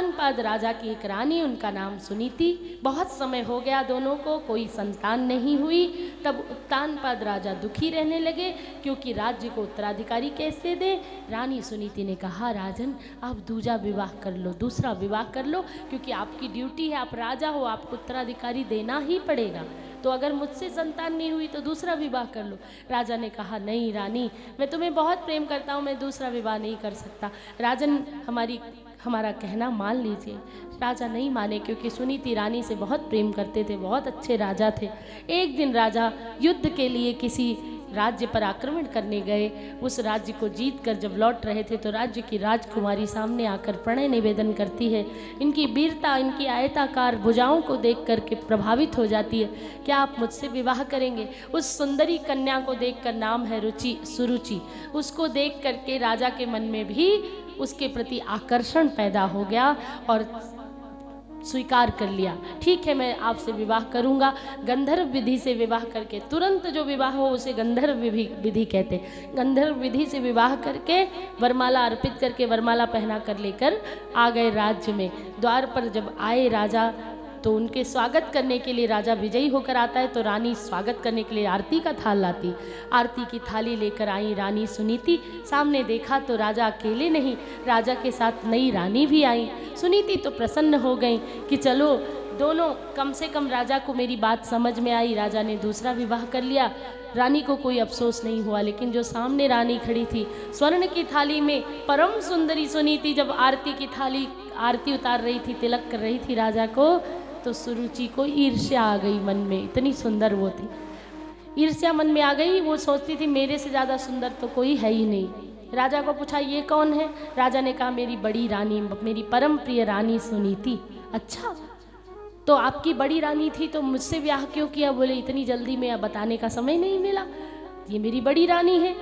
उत्तानपाद राजा की एक रानी, उनका नाम सुनीति। बहुत समय हो गया दोनों को, कोई संतान नहीं हुई। तब उत्तानपाद राजा दुखी रहने लगे, क्योंकि राज्य को उत्तराधिकारी कैसे दें। रानी सुनीति ने कहा, राजन आप दूजा विवाह कर लो, दूसरा विवाह कर लो, क्योंकि आपकी ड्यूटी है, आप राजा हो, आपको उत्तराधिकारी देना ही पड़ेगा। तो अगर मुझसे संतान नहीं हुई तो दूसरा विवाह कर लो। राजा ने कहा, नहीं रानी, मैं तुम्हें बहुत प्रेम करता हूँ, मैं दूसरा विवाह नहीं कर सकता। राजन हमारा कहना मान लीजिए। राजा नहीं माने, क्योंकि सुनीति रानी से बहुत प्रेम करते थे, बहुत अच्छे राजा थे। एक दिन राजा युद्ध के लिए किसी राज्य पर आक्रमण करने गए। उस राज्य को जीत कर जब लौट रहे थे तो राज्य की राजकुमारी सामने आकर प्रणय निवेदन करती है। इनकी वीरता, इनकी आयताकार भुजाओं को देख करके प्रभावित हो जाती है। क्या आप मुझसे विवाह करेंगे? उस सुंदरी कन्या को देखकर, नाम है रुचि, सुरुचि, उसको देख करके राजा के मन में भी उसके प्रति आकर्षण पैदा हो गया और स्वीकार कर लिया। ठीक है, मैं आपसे विवाह करूंगा। गंधर्व विधि से विवाह करके, तुरंत जो विवाह हो उसे गंधर्व विधि कहते। गंधर्व विधि से विवाह करके वरमाला अर्पित करके, वरमाला पहना कर लेकर आ गए राज्य में। द्वार पर जब आए राजा, तो उनके स्वागत करने के लिए राजा विजयी होकर आता है, तो रानी स्वागत करने के लिए आरती का थाल लाती। आरती की थाली लेकर आई रानी सुनीति। सामने देखा तो राजा अकेले नहीं, राजा के साथ नई रानी भी आई। सुनीति तो प्रसन्न हो गई कि चलो दोनों, कम से कम राजा को मेरी बात समझ में आई। राजा ने दूसरा विवाह कर लिया। रानी को कोई अफसोस नहीं हुआ। लेकिन जो सामने रानी खड़ी थी, स्वर्ण की थाली में परम सुंदरी सुनीति जब आरती की थाली, आरती उतार रही थी, तिलक कर रही थी राजा को, तो सुरुचि को ईर्ष्या आ गई मन में। इतनी सुंदर वो थी, ईर्ष्या मन में आ गई। वो सोचती थी मेरे से ज़्यादा सुंदर तो कोई है ही नहीं। राजा को पूछा, ये कौन है? राजा ने कहा, मेरी बड़ी रानी, मेरी परम प्रिय रानी सुनीति। अच्छा, तो आपकी बड़ी रानी थी तो मुझसे ब्याह क्यों किया? बोले, इतनी जल्दी में बताने का समय नहीं मिला, ये मेरी बड़ी रानी है।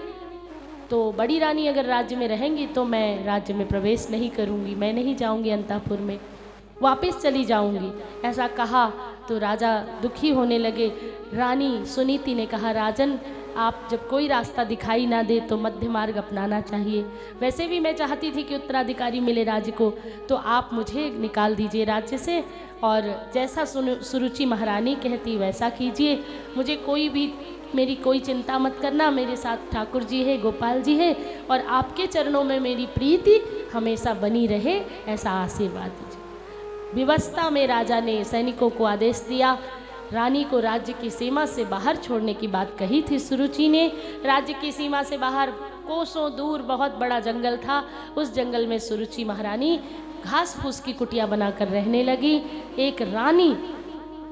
तो बड़ी रानी अगर राज्य में रहेंगी तो मैं राज्य में प्रवेश नहीं करूँगी, मैं नहीं जाऊँगी अंतःपुर में, वापस चली जाऊंगी। ऐसा कहा तो राजा दुखी होने लगे। रानी सुनीति ने कहा, राजन आप जब कोई रास्ता दिखाई ना दे तो मध्य मार्ग अपनाना चाहिए। वैसे भी मैं चाहती थी कि उत्तराधिकारी मिले राज्य को, तो आप मुझे निकाल दीजिए राज्य से, और जैसा सुरुचि महारानी कहती वैसा कीजिए। मुझे कोई भी, मेरी कोई चिंता मत करना, मेरे साथ ठाकुर जी है, गोपाल जी है, और आपके चरणों में मेरी प्रीति हमेशा बनी रहे, ऐसा आशीर्वाद दीजिए। विवस्था में राजा ने सैनिकों को आदेश दिया। रानी को राज्य की सीमा से बाहर छोड़ने की बात कही थी सुरुचि ने। राज्य की सीमा से बाहर कोसों दूर बहुत बड़ा जंगल था। उस जंगल में सुरुचि महारानी घास फूस की कुटिया बनाकर रहने लगी। एक रानी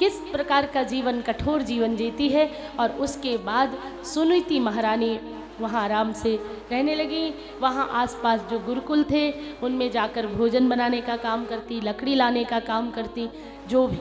किस प्रकार का जीवन, कठोर जीवन जीती है, और उसके बाद सुनीति महारानी वहाँ आराम से रहने लगी। वहाँ आसपास जो गुरुकुल थे उनमें जाकर भोजन बनाने का काम करती, लकड़ी लाने का काम करती, जो भी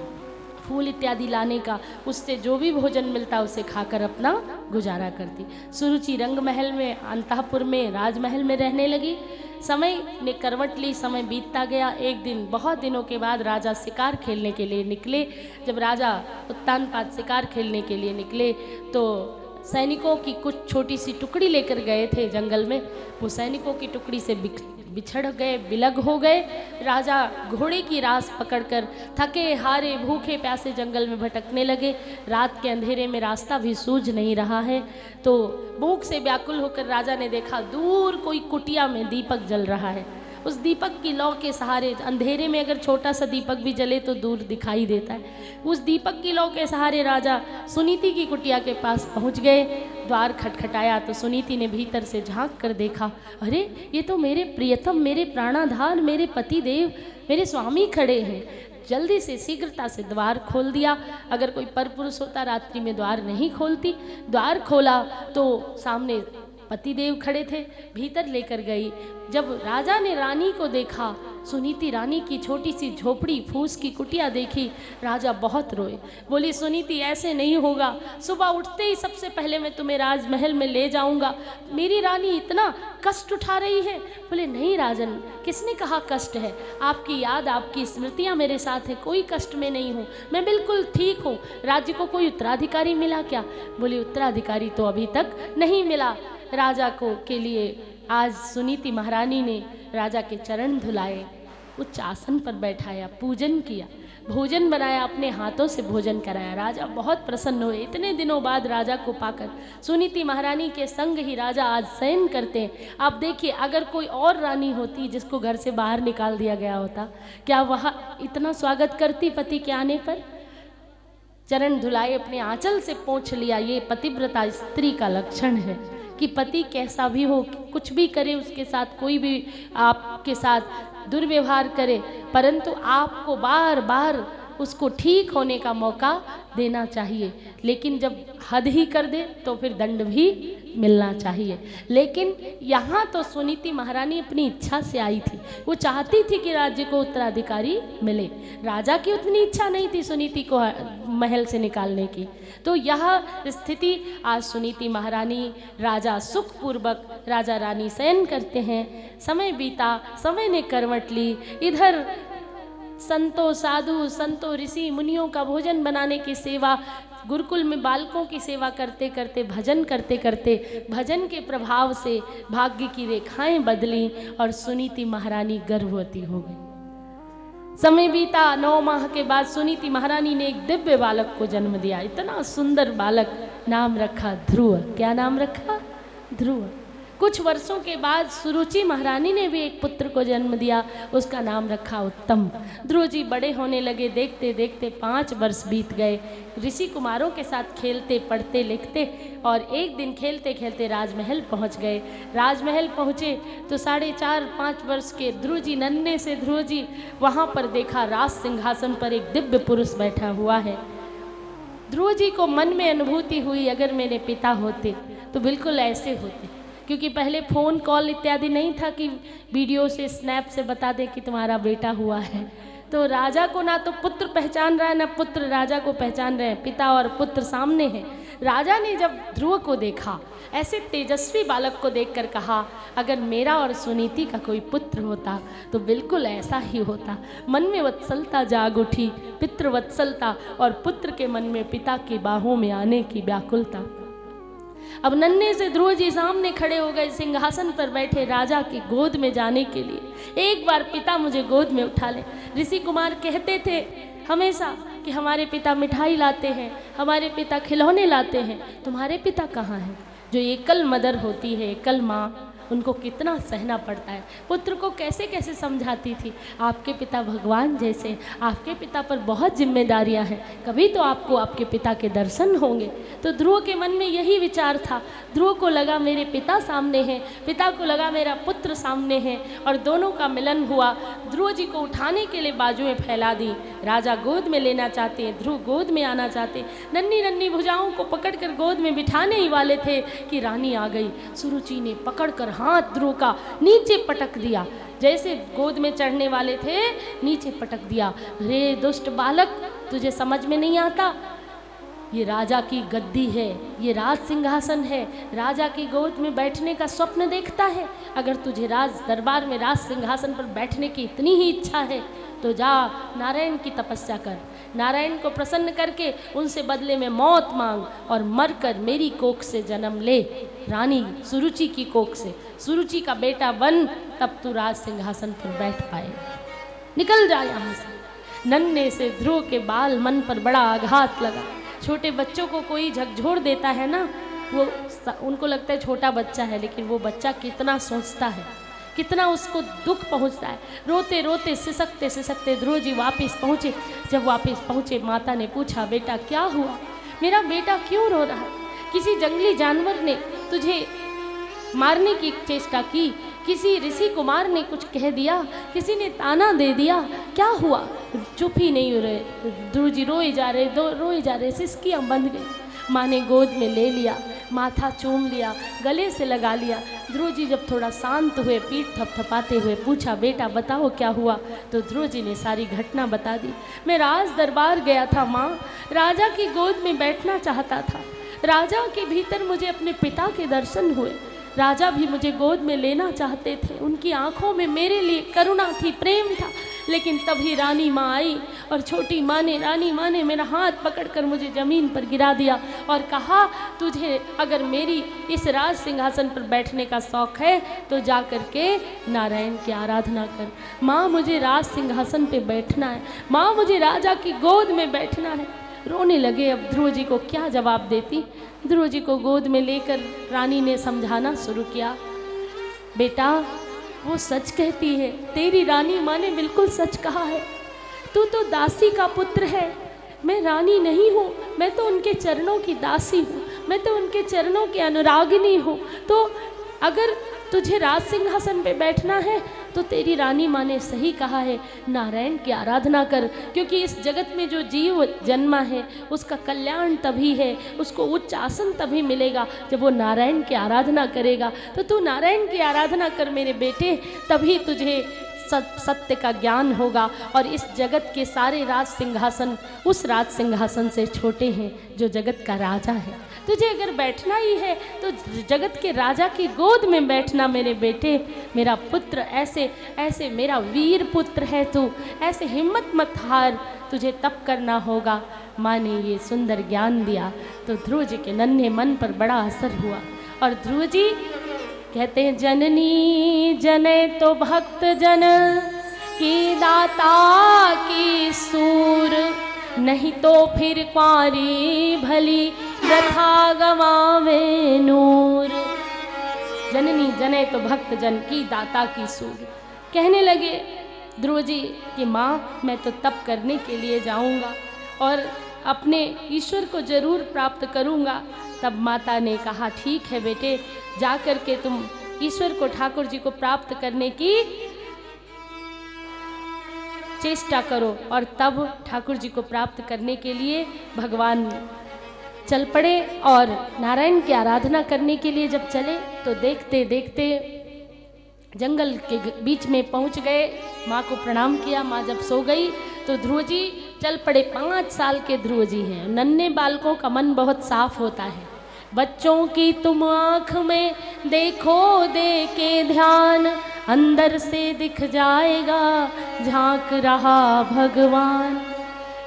फूल इत्यादि लाने का, उससे जो भी भोजन मिलता उसे खाकर अपना गुजारा करती। सुरुचि रंग महल में, अंतःपुर में, राजमहल में रहने लगी। समय ने करवट ली, समय बीतता गया। एक दिन, बहुत दिनों के बाद राजा शिकार खेलने के लिए निकले। जब राजा उत्तानपाद शिकार खेलने के लिए निकले तो सैनिकों की कुछ छोटी सी टुकड़ी लेकर गए थे जंगल में। वो सैनिकों की टुकड़ी से बिछड़ गए, बिलग हो गए। राजा घोड़े की रास पकड़कर थके हारे भूखे प्यासे जंगल में भटकने लगे। रात के अंधेरे में रास्ता भी सूझ नहीं रहा है, तो भूख से व्याकुल होकर राजा ने देखा दूर कोई कुटिया में दीपक जल रहा है। उस दीपक की लौ के सहारे, अंधेरे में अगर छोटा सा दीपक भी जले तो दूर दिखाई देता है, उस दीपक की लौ के सहारे राजा सुनीति की कुटिया के पास पहुंच गए। द्वार खटखटाया तो सुनीति ने भीतर से झांक कर देखा, अरे ये तो मेरे प्रियतम, मेरे प्राणाधार, मेरे पति देव, मेरे स्वामी खड़े हैं। जल्दी से, शीघ्रता से द्वार खोल दिया। अगर कोई परपुरुष होता रात्रि में द्वार नहीं खोलती। द्वार खोला तो सामने पतिदेव खड़े थे। भीतर लेकर गई। जब राजा ने रानी को देखा, सुनीति रानी की छोटी सी झोपड़ी फूस की कुटिया देखी, राजा बहुत रोए। बोली, सुनीति ऐसे नहीं होगा, सुबह उठते ही सबसे पहले मैं तुम्हें राजमहल में ले जाऊंगा। मेरी रानी इतना कष्ट उठा रही है। बोले, नहीं राजन, किसने कहा कष्ट है? आपकी याद, आपकी स्मृतियाँ मेरे साथ है, कोई कष्ट में नहीं हूँ, मैं बिल्कुल ठीक हूँ। राज्य को कोई उत्तराधिकारी मिला क्या? बोली, उत्तराधिकारी तो अभी तक नहीं मिला। राजा को के लिए आज सुनीति महारानी ने राजा के चरण धुलाए। उच्च आसन पर बैठाया, पूजन किया, भोजन बनाया, अपने हाथों से भोजन कराया। राजा बहुत प्रसन्न हुए। इतने दिनों बाद राजा को पाकर सुनीति महारानी के संग ही राजा आज शयन करते हैं। आप देखिए, अगर कोई और रानी होती जिसको घर से बाहर निकाल दिया गया होता, क्या वह इतना स्वागत करती पति के आने पर? चरण धुलाए, अपने आंचल से पोंछ लिया। ये पतिव्रता स्त्री का लक्षण है कि पति कैसा भी हो, कुछ भी करे उसके साथ, कोई भी आपके साथ दुर्व्यवहार करे, परंतु आपको बार बार उसको ठीक होने का मौका देना चाहिए। लेकिन जब हद ही कर दे तो फिर दंड भी मिलना चाहिए। लेकिन यहाँ तो सुनीति महारानी अपनी इच्छा से आई थी, वो चाहती थी कि राज्य को उत्तराधिकारी मिले। राजा की उतनी इच्छा नहीं थी सुनीति को महल से निकालने की। तो यह स्थिति आज सुनीति महारानी, राजा सुखपूर्वक राजा रानी शयन करते हैं। समय बीता, समय ने करवट ली। इधर संतों, साधु संतों, ऋषि मुनियों का भोजन बनाने की सेवा, गुरुकुल में बालकों की सेवा करते करते, भजन करते करते, भजन के प्रभाव से भाग्य की रेखाएं बदली और सुनीति महारानी गर्भवती हो गई। समय बीता, 9 माह के बाद सुनीति महारानी ने एक दिव्य बालक को जन्म दिया। इतना सुंदर बालक, नाम रखा ध्रुव। क्या नाम रखा? ध्रुव। कुछ वर्षों के बाद सुरुचि महारानी ने भी एक पुत्र को जन्म दिया, उसका नाम रखा उत्तम। ध्रुव जी बड़े होने लगे। देखते देखते 5 वर्ष बीत गए। ऋषि कुमारों के साथ खेलते, पढ़ते, लिखते और एक दिन खेलते खेलते राजमहल पहुंच गए। राजमहल पहुंचे तो 4.5-5 वर्ष के ध्रुव जी, नन्हे से ध्रुव जी, वहां पर देखा राज सिंहासन पर एक दिव्य पुरुष बैठा हुआ है। ध्रुव जी को मन में अनुभूति हुई, अगर मेरे पिता होते तो बिल्कुल ऐसे होते, क्योंकि पहले फ़ोन कॉल इत्यादि नहीं था कि वीडियो से, स्नैप से बता दे कि तुम्हारा बेटा हुआ है। तो राजा को ना तो पुत्र पहचान रहा है, ना पुत्र राजा को पहचान रहे हैं। पिता और पुत्र सामने हैं। राजा ने जब ध्रुव को देखा, ऐसे तेजस्वी बालक को देखकर कहा, अगर मेरा और सुनीति का कोई पुत्र होता तो बिल्कुल ऐसा ही होता। मन में वत्सलता जाग उठी, पितृवत्सलता, और पुत्र के मन में पिता की बाहों में आने की व्याकुलता। अब नन्हे से ध्रुव जी सामने खड़े हो गए, सिंहासन पर बैठे राजा की गोद में जाने के लिए। एक बार पिता मुझे गोद में उठा ले। ऋषि कुमार कहते थे हमेशा कि हमारे पिता मिठाई लाते हैं, हमारे पिता खिलौने लाते हैं। तुम्हारे पिता कहाँ हैं? जो एकल मदर होती है, एकल माँ, उनको कितना सहना पड़ता है। पुत्र को कैसे कैसे समझाती थी, आपके पिता भगवान जैसे, आपके पिता पर बहुत जिम्मेदारियां हैं, कभी तो आपको आपके पिता के दर्शन होंगे। तो ध्रुव के मन में यही विचार था। ध्रुव को लगा मेरे पिता सामने हैं, पिता को लगा मेरा पुत्र सामने है, और दोनों का मिलन हुआ। ध्रुव जी को उठाने के लिए बाजुएं फैला दी। राजा गोद में लेना चाहते, ध्रुव गोद में आना चाहते। नन्ही नन्ही भुजाओं को पकड़कर गोद में बिठाने ही वाले थे कि रानी आ गई। सुरुचि ने पकड़कर हाथ ध्रुव का नीचे पटक दिया। जैसे गोद में चढ़ने वाले थे, नीचे पटक दिया। रे दुष्ट बालक, तुझे समझ में नहीं आता? ये राजा की गद्दी है, ये राज सिंहासन है। राजा की गोद में बैठने का स्वप्न देखता है? अगर तुझे राज दरबार में राज सिंहासन पर बैठने की इतनी ही इच्छा है तो जा नारायण की तपस्या कर, नारायण को प्रसन्न करके उनसे बदले में मौत मांग और मरकर मेरी कोख से जन्म ले, रानी सुरुचि की कोख से। सुरुचि का बेटा बन, तब तू राज सिंहासन पर बैठ पाएगा। निकल जा यहाँ से। नन्हे से ध्रुव के बाल मन पर बड़ा आघात लगा। छोटे बच्चों को कोई झकझोर देता है ना, वो उनको लगता है छोटा बच्चा है, लेकिन वो बच्चा कितना सोचता है, कितना उसको दुख पहुंचता है। रोते रोते सिसकते सिसकते ध्रुव जी वापस पहुँचे। जब वापस पहुँचे, माता ने पूछा, बेटा क्या हुआ? मेरा बेटा क्यों रो रहा है? किसी जंगली जानवर ने तुझे मारने की चेष्टा की? किसी ऋषि कुमार ने कुछ कह दिया? किसी ने ताना दे दिया? क्या हुआ? चुप ही नहीं हो रहे। ध्रुव जी रोए जा रहे, रोए जा रहे, सिसकियाँ बंध गई। माँ ने गोद में ले लिया, माथा चूम लिया, गले से लगा लिया। ध्रुव जी जब थोड़ा शांत हुए, पीठ थपथपाते हुए पूछा, बेटा बताओ क्या हुआ? तो ध्रुव जी ने सारी घटना बता दी। मैं राज दरबार गया था माँ, राजा की गोद में बैठना चाहता था। राजा के भीतर मुझे अपने पिता के दर्शन हुए। राजा भी मुझे गोद में लेना चाहते थे। उनकी आंखों में मेरे लिए करुणा थी, प्रेम था। लेकिन तभी रानी माँ आई और छोटी माँ ने, रानी माँ ने मेरा हाथ पकड़कर मुझे ज़मीन पर गिरा दिया और कहा, तुझे अगर मेरी इस राज सिंहासन पर बैठने का शौक़ है तो जा कर के नारायण की आराधना कर। माँ मुझे राज सिंहासन पे बैठना है, माँ मुझे राजा की गोद में बैठना है। रोने लगे। अब ध्रुव जी को क्या जवाब देती। ध्रुव जी को गोद में लेकर रानी ने समझाना शुरू किया, बेटा वो सच कहती है, तेरी रानी माँ ने बिल्कुल सच कहा है। तू तो दासी का पुत्र है, मैं रानी नहीं हूँ, मैं तो उनके चरणों की दासी हूँ, मैं तो उनके चरणों की अनुरागिनी हूँ। तो अगर तुझे राज सिंहासन पे बैठना है तो तेरी रानी माँ ने सही कहा है, नारायण की आराधना कर, क्योंकि इस जगत में जो जीव जन्मा है उसका कल्याण तभी है, उसको उच्च आसन तभी मिलेगा जब वो नारायण की आराधना करेगा। तो तू नारायण की आराधना कर मेरे बेटे, तभी तुझे सत्य का ज्ञान होगा। और इस जगत के सारे राज सिंहासन उस राज सिंहासन से छोटे हैं जो जगत का राजा है। तुझे अगर बैठना ही है तो जगत के राजा की गोद में बैठना मेरे बेटे, मेरा पुत्र, ऐसे ऐसे मेरा वीर पुत्र है तू, ऐसे हिम्मत मत हार, तुझे तप करना होगा। माँ ने ये सुंदर ज्ञान दिया तो ध्रुव जी के नन्हे मन पर बड़ा असर हुआ और ध्रुव जी कहते हैं, जननी जने तो भक्त जन की दाता की सूर, नहीं तो फिर क्वारी भली व्यथा गवावे नूर। जननी जने तो भक्त जन की दाता की सूर। कहने लगे ध्रुव जी कि माँ मैं तो तप करने के लिए जाऊँगा और अपने ईश्वर को जरूर प्राप्त करूँगा। तब माता ने कहा, ठीक है बेटे, जा कर के तुम ईश्वर को, ठाकुर जी को प्राप्त करने की चेष्टा करो। और तब ठाकुर जी को प्राप्त करने के लिए भगवान चल पड़े और नारायण की आराधना करने के लिए जब चले तो देखते देखते जंगल के बीच में पहुंच गए। माँ को प्रणाम किया। माँ जब सो गई तो ध्रुव जी चल पड़े। 5 साल के ध्रुव जी हैं। नन्हे बालकों का मन बहुत साफ होता है। बच्चों की तुम आँख में देखो दे के ध्यान, अंदर से दिख जाएगा झांक रहा भगवान।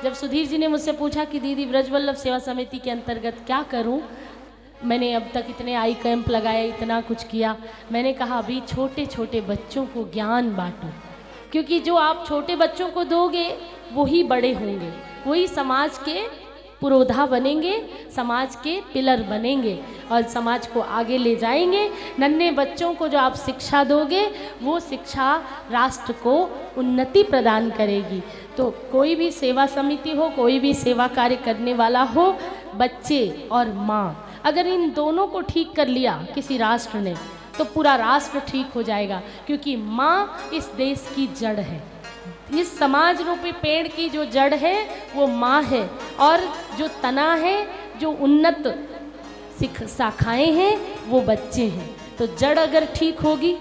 जब सुधीर जी ने मुझसे पूछा कि दीदी ब्रजवल्लभ सेवा समिति के अंतर्गत क्या करूं, मैंने अब तक इतने आई कैंप लगाए, इतना कुछ किया, मैंने कहा अभी छोटे छोटे बच्चों को ज्ञान बांटो, क्योंकि जो आप छोटे बच्चों को दोगे वही बड़े होंगे, वही समाज के पुरोधा बनेंगे, समाज के पिलर बनेंगे और समाज को आगे ले जाएंगे। नन्हे बच्चों को जो आप शिक्षा दोगे वो शिक्षा राष्ट्र को उन्नति प्रदान करेगी। तो कोई भी सेवा समिति हो, कोई भी सेवा कार्य करने वाला हो, बच्चे और माँ अगर इन दोनों को ठीक कर लिया किसी राष्ट्र ने तो पूरा राष्ट्र ठीक हो जाएगा, क्योंकि माँ इस देश की जड़ है। इस समाज रूपी पेड़ की जो जड़ है वो माँ है और जो तना है, जो उन्नत शाखाएं हैं वो बच्चे हैं। तो जड़ अगर ठीक होगी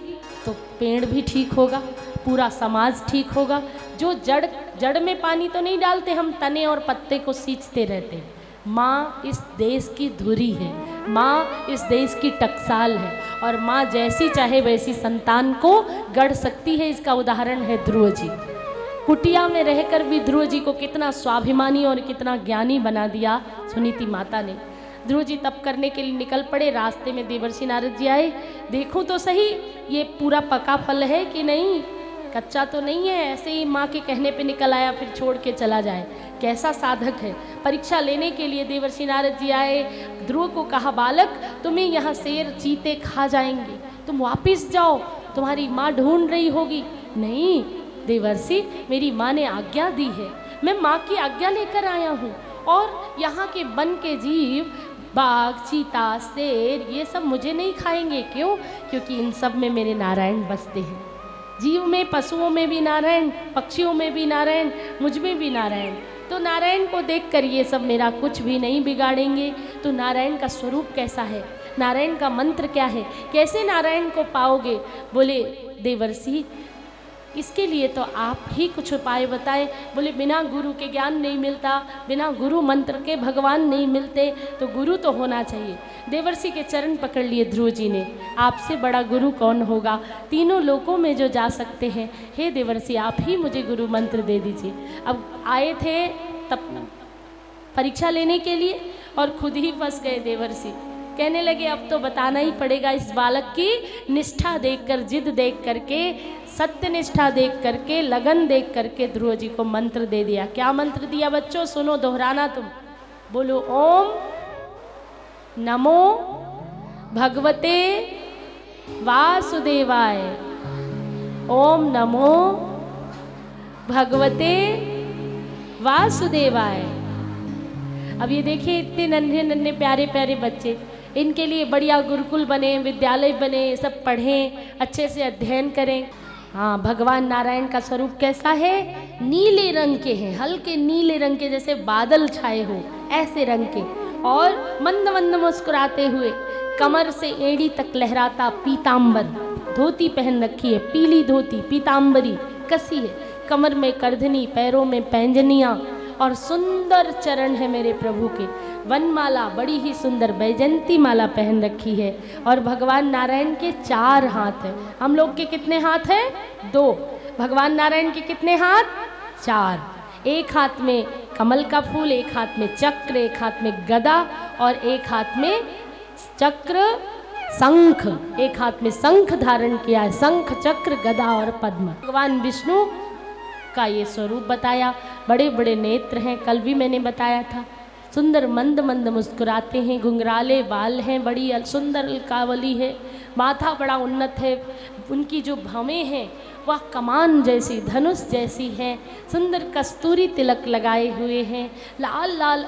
तो पेड़ भी ठीक होगा, पूरा समाज ठीक होगा। जो जड़ में पानी तो नहीं डालते हम, तने और पत्ते को सींचते रहते हैं। माँ इस देश की धुरी है, माँ इस देश की टकसाल है और माँ जैसी चाहे वैसी संतान को गढ़ सकती है। इसका उदाहरण है ध्रुव जी। कुटिया में रहकर भी ध्रुव जी को कितना स्वाभिमानी और कितना ज्ञानी बना दिया सुनीति माता ने। ध्रुव जी तप करने के लिए निकल पड़े। रास्ते में देवर्षि नारद जी आए, देखूं तो सही ये पूरा पका फल है कि नहीं, कच्चा तो नहीं है, ऐसे ही माँ के कहने पे निकल आया फिर छोड़ के चला जाए, कैसा साधक है। परीक्षा लेने के लिए देवर्षि नारद जी आए। ध्रुव को कहा, बालक तुम्हें यहाँ शेर चीते खा जाएंगे, तुम वापिस जाओ, तुम्हारी माँ ढूंढ रही होगी। नहीं देवर्षि, मेरी माँ ने आज्ञा दी है, मैं माँ की आज्ञा लेकर आया हूँ। और यहाँ के वन के जीव, बाघ, चीता, शेर, ये सब मुझे नहीं खाएंगे। क्यों? क्योंकि इन सब में मेरे नारायण बसते हैं। जीव में, पशुओं में भी नारायण, पक्षियों में भी नारायण, मुझ में भी नारायण। तो नारायण को देखकर ये सब मेरा कुछ भी नहीं बिगाड़ेंगे। तो नारायण का स्वरूप कैसा है, नारायण का मंत्र क्या है, कैसे नारायण को पाओगे? बोले देवर्षि, इसके लिए तो आप ही कुछ उपाय बताएं। बोले बिना गुरु के ज्ञान नहीं मिलता, बिना गुरु मंत्र के भगवान नहीं मिलते, तो गुरु तो होना चाहिए। देवर्षि के चरण पकड़ लिए ध्रुव जी ने, आपसे बड़ा गुरु कौन होगा, तीनों लोकों में जो जा सकते हैं, हे देवर्षि आप ही मुझे गुरु मंत्र दे दीजिए। अब आए थे तब परीक्षा लेने के लिए और खुद ही फंस गए देवर्षि। कहने लगे अब तो बताना ही पड़ेगा, इस बालक की निष्ठा देखकर, जिद देख करके, सत्य निष्ठा देख करके, लगन देख करके ध्रुव जी को मंत्र दे दिया। क्या मंत्र दिया बच्चों, सुनो, दोहराना तुम। बोलो ओम नमो भगवते वासुदेवाय, ओम नमो भगवते वासुदेवाय। अब ये देखिए इतने नन्हे नन्हे प्यारे प्यारे बच्चे, इनके लिए बढ़िया गुरुकुल बने, विद्यालय बने, सब पढ़ें, अच्छे से अध्ययन करें। हाँ, भगवान नारायण का स्वरूप कैसा है, नीले रंग के हैं, हल्के नीले रंग के, जैसे बादल छाए हो ऐसे रंग के, और मंद मंद मुस्कुराते हुए, कमर से एड़ी तक लहराता पीतांबर, धोती पहन रखी है, पीली धोती पीतांबरी कसी है, कमर में करधनी, पैरों में पैंजनियाँ, और सुंदर चरण है मेरे प्रभु के। वनमाला, बड़ी ही सुंदर बैजंती माला पहन रखी है, और भगवान नारायण के 4 हाथ हैं। हम लोग के कितने हाथ हैं, 2। भगवान नारायण के कितने हाथ, 4। एक हाथ में कमल का फूल, एक हाथ में चक्र, एक हाथ में गदा, और एक हाथ में चक्र शंख, एक हाथ में शंख धारण किया है, शंख चक्र गदा और पद्म। भगवान विष्णु का ये स्वरूप बताया, बड़े बड़े नेत्र हैं, कल भी मैंने बताया था, सुंदर मंद मंद मुस्कुराते हैं, घुंघराले बाल हैं, बड़ी सुंदर अलकावली है, माथा बड़ा उन्नत है, उनकी जो भवें हैं वह कमान जैसी, धनुष जैसी हैं, सुंदर कस्तूरी तिलक लगाए हुए हैं, लाल लाल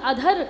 अधर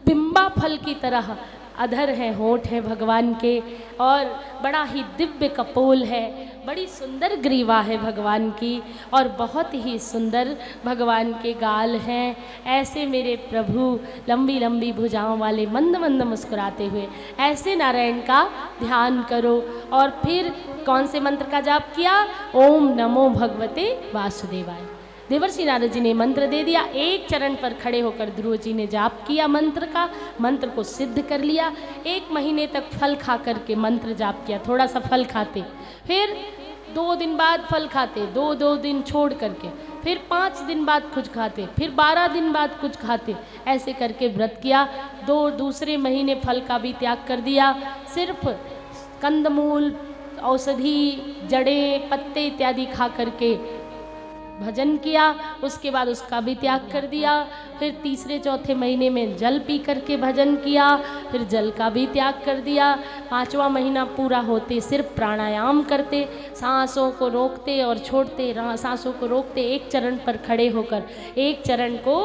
बिंबा फल की तरह अधर हैं, होठ हैं भगवान के, और बड़ा ही दिव्य कपोल है, बड़ी सुंदर ग्रीवा है भगवान की, और बहुत ही सुंदर भगवान के गाल हैं। ऐसे मेरे प्रभु लंबी लंबी भुजाओं वाले, मंद मंद मुस्कुराते हुए, ऐसे नारायण का ध्यान करो। और फिर कौन से मंत्र का जाप किया, ओम नमो भगवते वासुदेवाय। देवर्षि नारद जी ने मंत्र दे दिया, एक चरण पर खड़े होकर ध्रुव जी ने जाप किया मंत्र का, मंत्र को सिद्ध कर लिया। 1 महीने तक फल खा करके मंत्र जाप किया, थोड़ा सा फल खाते, फिर 2 दिन बाद फल खाते, 2 दिन छोड़ करके, फिर 5 दिन बाद कुछ खाते, फिर 12 दिन बाद कुछ खाते, ऐसे करके व्रत किया। दूसरे महीने फल का भी त्याग कर दिया, सिर्फ कंदमूल, औषधि, जड़ें, पत्ते इत्यादि खा करके भजन किया। उसके बाद उसका भी त्याग कर दिया। फिर तीसरे चौथे महीने में जल पी करके भजन किया, फिर जल का भी त्याग कर दिया। 5वां महीना पूरा होते सिर्फ प्राणायाम करते, सांसों को रोकते और छोड़ते, सांसों को रोकते, एक चरण पर खड़े होकर, एक चरण को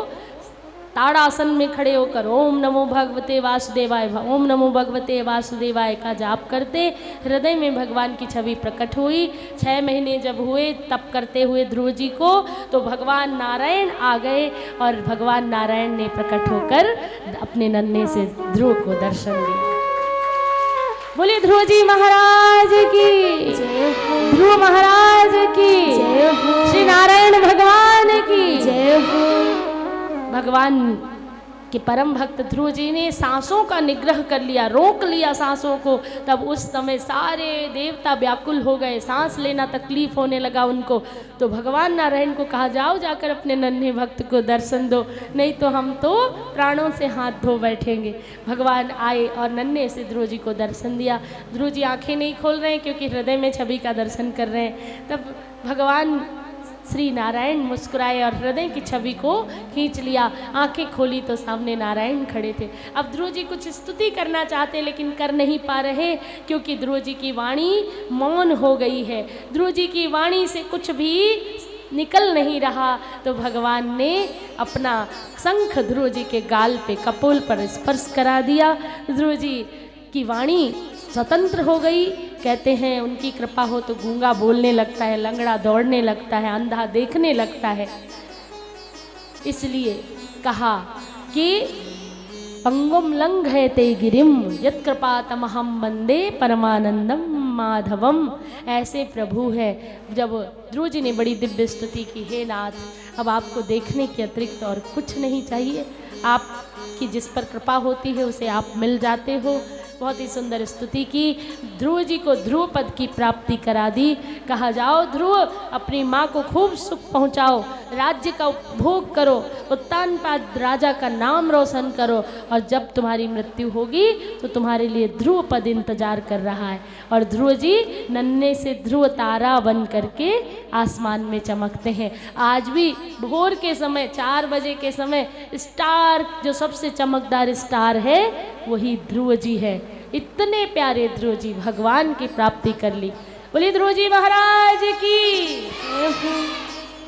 ताड़ासन में खड़े होकर ओम नमो भगवते वासुदेवाय, ओम नमो भगवते वासुदेवाय का जाप करते। हृदय में भगवान की छवि प्रकट हुई। 6 महीने जब हुए तप करते हुए ध्रुव जी को, तो भगवान नारायण आ गए, और भगवान नारायण ने प्रकट होकर अपने नन्हे से ध्रुव को दर्शन दिया। बोले ध्रुव जी महाराज की, ध्रुव महाराज की, श्री नारायण भगवान की जय हो। भगवान के परम भक्त ध्रुव जी ने सांसों का निग्रह कर लिया, रोक लिया सांसों को। तब उस समय सारे देवता व्याकुल हो गए, सांस लेना तकलीफ होने लगा उनको। तो भगवान नारायण को कहा, जाओ जाकर अपने नन्हे भक्त को दर्शन दो, नहीं तो हम तो प्राणों से हाथ धो बैठेंगे। भगवान आए और नन्हे से ध्रुव जी को दर्शन दिया। ध्रुव जी आंखें नहीं खोल रहे हैं क्योंकि हृदय में छवि का दर्शन कर रहे हैं। तब भगवान श्री नारायण मुस्कुराए और हृदय की छवि को खींच लिया। आंखें खोली तो सामने नारायण खड़े थे। अब ध्रुव जी कुछ स्तुति करना चाहते लेकिन कर नहीं पा रहे, क्योंकि ध्रुव जी की वाणी मौन हो गई है। ध्रुव जी की वाणी से कुछ भी निकल नहीं रहा। तो भगवान ने अपना शंख ध्रुव जी के गाल पे, कपोल पर स्पर्श करा दिया। ध्रुव जी की वाणी स्वतंत्र हो गई। कहते हैं उनकी कृपा हो तो गूंगा बोलने लगता है, लंगड़ा दौड़ने लगता है, अंधा देखने लगता है। इसलिए कहा कि पंगुम लंघयते गिरिम यत्कृपा तमहम वंदे परमानंदम माधवम, ऐसे प्रभु है। जब ध्रुव जी ने बड़ी दिव्य स्तुति की, हे नाथ, अब आपको देखने के अतिरिक्त और कुछ नहीं चाहिए, आपकी जिस पर कृपा होती है उसे आप मिल जाते हो। बहुत ही सुंदर स्तुति की। ध्रुव जी को ध्रुव पद की प्राप्ति करा दी। कहा, जाओ ध्रुव, अपनी माँ को खूब सुख पहुँचाओ, राज्य का उपभोग करो, उत्तानपाद राजा का नाम रोशन करो, और जब तुम्हारी मृत्यु होगी तो तुम्हारे लिए ध्रुव पद इंतजार कर रहा है। और ध्रुव जी नन्हे से ध्रुव तारा बन करके आसमान में चमकते हैं। आज भी भोर के समय 4 बजे के समय स्टार, जो सबसे चमकदार स्टार है, वही ध्रुव जी है। इतने प्यारे ध्रुव जी भगवान की प्राप्ति कर ली। बोलिए ध्रुव जी महाराज की।